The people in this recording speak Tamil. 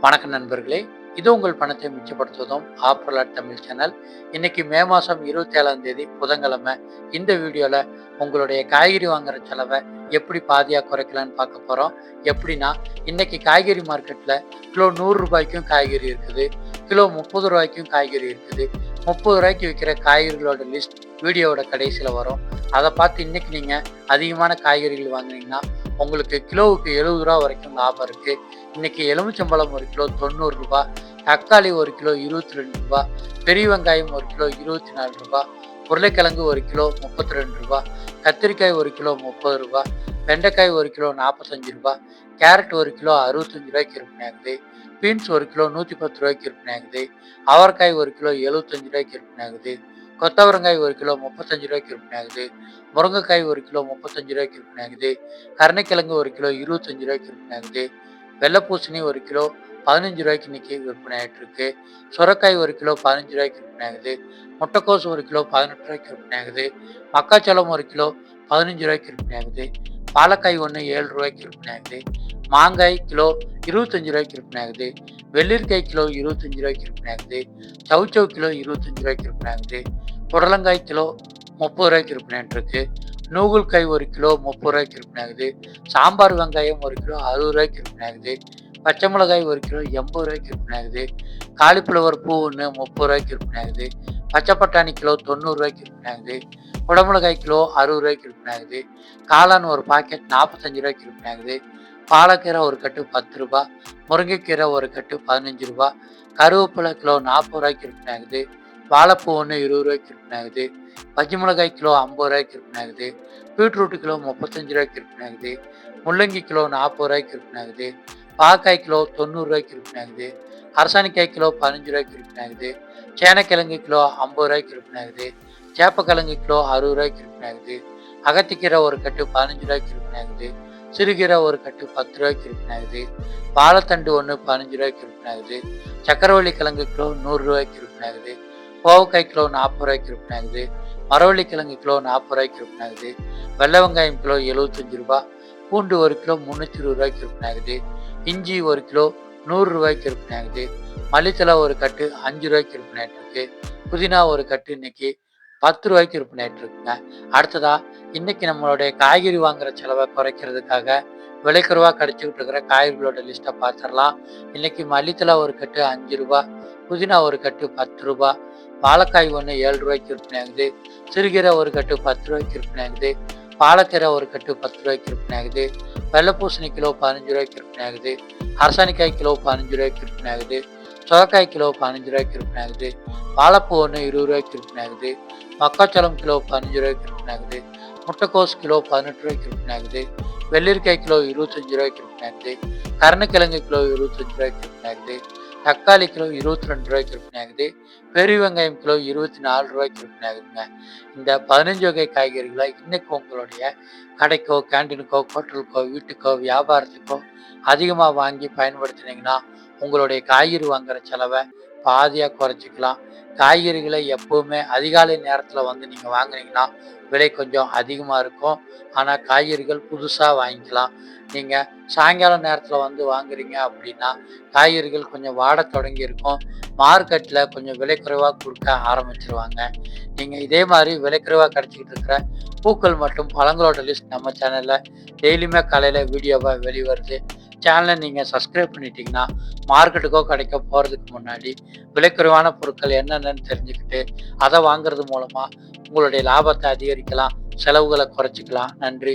வணக்கம் நண்பர்களே. இது உங்கள் பணத்தை மிச்சப்படுத்துவதும் ஆப்ரலாட் தமிழ் சேனல். இன்னைக்கு மே மாதம் 27ஆம் தேதி புதன்கிழமை. இந்த வீடியோவில் உங்களுடைய காய்கறி வாங்குற செலவை எப்படி பாதியாக குறைக்கலான்னு பார்க்க போகிறோம். எப்படின்னா, இன்னைக்கு காய்கறி மார்க்கெட்டில் கிலோ 100 ரூபாய்க்கும் காய்கறி இருக்குது, கிலோ 30 ரூபாய்க்கும் காய்கறி இருக்குது. 30 ரூபாய்க்கு விற்கிற காய்கறிகளோட லிஸ்ட் வீடியோவோட கடைசியில் வரும். அதை பார்த்து இன்னைக்கு நீங்கள் அதிகமான காய்கறிகள் வாங்கினீங்கன்னா உங்களுக்கு கிலோவுக்கு 70 ரூபா வரைக்கும் லாபம் இருக்குது. இன்னைக்கு எலுமிச்சம்பழம் 1 கிலோ 90 ரூபா, தக்காளி 1 கிலோ 22 ரூபா, பெரிய வெங்காயம் 1 கிலோ 24 ரூபா, உருளைக்கிழங்கு 1 கிலோ 32 ரூபா, கத்திரிக்காய் 1 கிலோ 30 ரூபா, வெண்டைக்காய் 1 கிலோ 45 ரூபா, கேரட் 1 கிலோ 65 ரூபாய்க்கு விற்பனையாகுது, பீன்ஸ் 1 கிலோ 110 ரூபாய்க்கு விற்பனையாகுது, அவரைக்காய் 1 கிலோ 75 ரூபாய்க்கு விற்பனையாகுது, கொத்தவரங்காய் 1 கிலோ 35 ரூபாய்க்கு விற்பனையாகுது, முருங்கைக்காய் 1 கிலோ 35 ரூபாய்க்கு விற்பனையாகுது, கருணைக்கிழங்கு 1 கிலோ 25 ரூபாய்க்கு விற்பனையாகுது, வெள்ளைப்பூசணி 1 கிலோ 15 ரூபாய்க்கு இன்னைக்கு விற்பனை ஆகிட்டு இருக்கு. சுரைக்காய் 1 கிலோ 15 ரூபாய்க்கு விற்பனை ஆகுது. முட்டைக்கோஸ் 1 கிலோ 18 ரூபாய்க்கு விற்பனை ஆகுது. மக்காச்சோளம் 1 கிலோ 15 ரூபாய்க்கு விற்பனை ஆகுது. பாலக்காய் 1 7 ரூபாய்க்கு விற்பனை ஆகுது. மாங்காய் கிலோ 25 ரூபாய்க்கு விற்பனை ஆகுது. வெள்ளரிக்காய் கிலோ 25 ரூபாய்க்கு விற்பனை ஆகுது. சவுச்சவு கிலோ 25 ரூபாய்க்கு விற்பனை ஆகுது. புடலங்காய் கிலோ 30 ரூபாய்க்கு விற்பனை இருக்கு. நூகுல்காய் 1 கிலோ 30 ரூபாய்க்கு விற்பனை ஆகுது. சாம்பார் வெங்காயம் 1 கிலோ 60 ரூபாய்க்கு விற்பனை ஆகுது. பச்சை மிளகாய் 1 கிலோ 80 ரூபாய்க்கு விற்பனை ஆகுது. காலிஃப்ளவர் பூ 1 30 ரூபாய்க்கு விற்பனை ஆகுது. பச்சை பட்டாணி கிலோ 90 ரூபாய்க்கு விற்பனை ஆகுது. குடமிளகாய் கிலோ 60 ரூபாய்க்கு விற்பனை ஆகுது. காளான் ஒரு பாக்கெட் 45 ரூபாய்க்கு விற்பனை ஆகுது. பாலக்கீரை ஒரு கட்டு 10 ரூபா, முருங்கைக்கீரை ஒரு கட்டு 15 ரூபா, கருவேப்பிலை கிலோ 40 ரூபாய்க்கு விற்பனை ஆகுது. வாழைப்பூ 1 20 ரூபாய்க்கு விற்பனை ஆகுது. பச்சை மிளகாய் கிலோ 50 ரூபாய்க்கு விற்பனை ஆகுது. பீட்ரூட் கிலோ 35 ரூபாய்க்கு விற்பனை ஆகுது. முள்ளங்கி கிலோ 40 ரூபாய்க்கு விற்பனை ஆகுது. பாக்காய் கிலோ 90 ரூபாய்க்கு விற்பனை ஆகுது. அரசாணிக்காய் கிலோ 15 ரூபாய்க்கு விற்பனை ஆகுது. சேனைக்கிழங்கு கிலோ 50 ரூபாய்க்கு விற்பனை ஆகுது. சேப்பக்கிழங்கு கிலோ 60 ரூபாய்க்கு விற்பனை ஆகுது. அகத்திக்கீரை ஒரு கட்டு 15 ரூபாய்க்கு விற்பனை ஆகுது. சிறுகீரை ஒரு கட்டு 10 ரூபாய்க்கு விற்பனை ஆகுது. வாழைத்தண்டு 1 15 ரூபாய்க்கு விற்பனை ஆகுது. சக்கரவள்ளி கிழங்கு கிலோ 100 ரூபாய்க்கு விற்பனை ஆகுது. கோவக்காய் கிலோ 40 ரூபாய்க்கு விற்பனை ஆகுது. மரவள்ளி கிழங்கு கிலோ 40 ரூபாய்க்கு விற்பனை ஆகுது. வெள்ளை வெங்காயம் கிலோ 75 ரூபா, பூண்டு 1 கிலோ 320 ரூபாய்க்கு விற்பனை ஆகுது. இஞ்சி 1 கிலோ 100 ரூபாய்க்கு விற்பனை ஆகுது. மல்லித்தலை ஒரு கட்டு 5 ரூபாய்க்கு விற்பனை ஆகிட்டு இருக்கு. புதினா ஒரு கட்டு இன்னைக்கு 10 ரூபாய்க்கு விற்பனை ஆகிட்டு இருக்குங்க. அடுத்ததா இன்னைக்கு நம்மளுடைய காய்கறி வாங்குற செலவை குறைக்கிறதுக்காக விலைக்குறைவா கிடைச்சிக்கிட்டு இருக்கிற காய்கறிகளோட லிஸ்ட்டை பார்த்துடலாம். இன்னைக்கு மல்லித்தலை ஒரு கட்டு 5 ரூபா, புதினா ஒரு கட்டு 10 ரூபா, வாழைக்காய் 1 7 ரூபாய்க்கு விற்பனை ஆகுது. சிறுகீரை ஒரு கட்டு 10 ரூபாய்க்கு விற்பனை ஆகுது. பாலக்கீரை ஒரு கட்டு 10 ரூபாய்க்கு விற்பனை ஆகுது. வெள்ளைப்பூசணி கிலோ 15 ரூபாய்க்கு விற்பனை ஆகுது. அரசாணிக்காய் கிலோ 15 ரூபாய்க்கு விற்பனை ஆகுது. சுரைக்காய் கிலோ 15 ரூபாய்க்கு விற்பனை ஆகுது. வாழைப்பூ 1 20 ரூபாய்க்கு விற்பனை ஆகுது. மக்காச்சோளம் கிலோ 15 ரூபாய்க்கு விற்பனை ஆகுது. முட்டைக்கோஸ் கிலோ 18 ரூபாய்க்கு விற்பனை ஆகுது. வெள்ளரிக்காய் கிலோ 25 ரூபாய்க்கு விற்பனை ஆகுது. கருணைக்கிழங்கு கிலோ 25 ரூபாய்க்கு விற்பனை ஆகுது. தக்காளி கிலோ 22 ரூபாய்க்கு விற்பனை ஆகுது. பெரிய வெங்காயம் கிலோ 24 ரூபாய்க்கு விற்பனை ஆகுதுங்க. இந்த 15 வகை காய்கறிகளை இன்னைக்கு உங்களுடைய கடைக்கோ, கேண்டீனுக்கோ, ஹோட்டலுக்கோ, வீட்டுக்கோ, வியாபாரத்துக்கோ அதிகமாக வாங்கி பயன்படுத்தினீங்கன்னா உங்களுடைய காய்கறி வாங்குற செலவை பாதியாக குறைச்சிக்கலாம். காய்கறிகளை எப்போவுமே அதிகாலை நேரத்தில் வந்து நீங்கள் வாங்குனீங்கன்னா விலை கொஞ்சம் அதிகமாக இருக்கும். ஆனால் காய்கறிகள் புதுசாக வாங்கிக்கலாம். நீங்கள் சாயங்கால நேரத்தில் வந்து வாங்குறீங்க அப்படின்னா காய்கறிகள் கொஞ்சம் வாட தொடங்கி இருக்கும். மார்க்கெட்டில் கொஞ்சம் விலை குறைவாக கொடுக்க ஆரம்பிச்சிருவாங்க. நீங்கள் இதே மாதிரி விலை குறைவாக கிடச்சிக்கிட்டு இருக்கிற பூக்கள் மற்றும் பழங்களோட லிஸ்ட் நம்ம சேனலில் டெய்லியுமே காலையில் வீடியோவாக வெளிவருது. சேனலை நீங்கள் சப்ஸ்கிரைப் பண்ணிட்டீங்கன்னா மார்க்கெட்டுக்கோ கடைக்கோ போகிறதுக்கு முன்னாடி விலைக்குறைவான பொருட்கள் என்னென்னு தெரிஞ்சுக்கிட்டு அதை வாங்குறது மூலமாக உங்களுடைய லாபத்தை அதிகரிக்கலாம், செலவுகளை குறைச்சிக்கலாம். நன்றி.